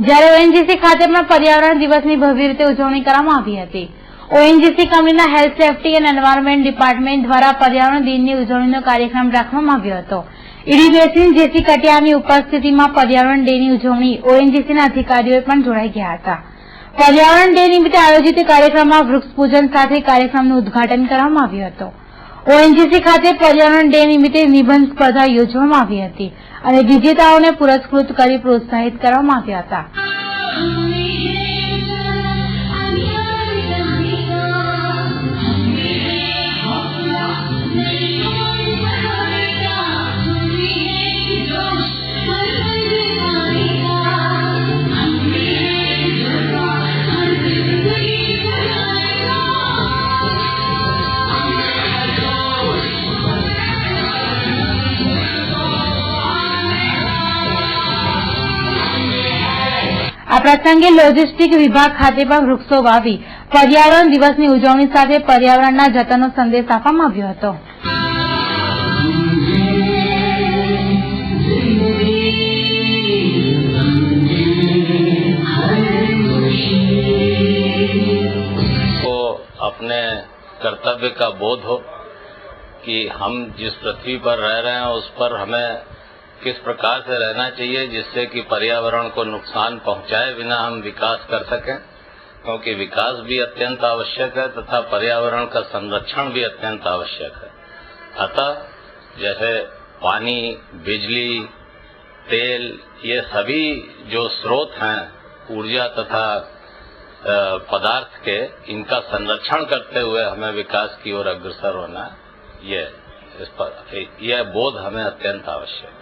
જ્યારે ઓએનજીસી ખાતે પણ પર્યાવરણ દિવસની ભવ્ય રીતે ઉજવણી કરવામાં આવી હતી। ઓએનજીસી કંપનીના health safety and environment department દ્વારા પર્યાવરણ દિનની ઉજવણીનો કાર્યક્રમ રાખવામાં આવ્યો હતો। ઈડી બેસીન જેસી કટિયાની ઉપસ્થિતિમાં પર્યાવરણ ડેની ઉજવણી ઓએનજીસીના અધિકારીઓ પણ જોડાઈ ગયા હતા। પર્યાવરણ ડે નિમિત્તે આયોજિત કાર્યક્રમમાં વૃક્ષ પૂજન સાથે કાર્યક્રમનું ઉદ્ઘાટન કરવામાં આવ્યું હતું। ઓએનજીસી ખાતે પર્યાવરણ ડે નિમિત્તે નિબંધ સ્પર્ધા યોજવામાં આવી હતી અને વિજેતાઓને પુરસ્કૃત કરી પ્રોત્સાહિત કરવામાં આવ્યા હતા। આ પ્રસંગે લોજિસ્ટિક વિભાગ ખાતે પણ વૃક્ષો વાવી પર્યાવરણ દિવસની ઉજવણી સાથે પર્યાવરણના જતનનો સંદેશ આપવામાં આવ્યો હતો। अपने कर्तव्य का बोध हो कि हम जिस पृथ्वी पर रह रहे हैं उस पर हमें किस प्रकार से रहना चाहिए जिससे कि पर्यावरण को नुकसान पहुंचाए बिना हम विकास कर सकें, क्योंकि विकास भी अत्यंत आवश्यक है तथा पर्यावरण का संरक्षण भी अत्यंत आवश्यक है। अतः जैसे पानी, बिजली, तेल, ये सभी जो स्रोत हैं ऊर्जा तथा पदार्थ के, इनका संरक्षण करते हुए हमें विकास की ओर अग्रसर होना, यह बोध हमें अत्यंत आवश्यक है।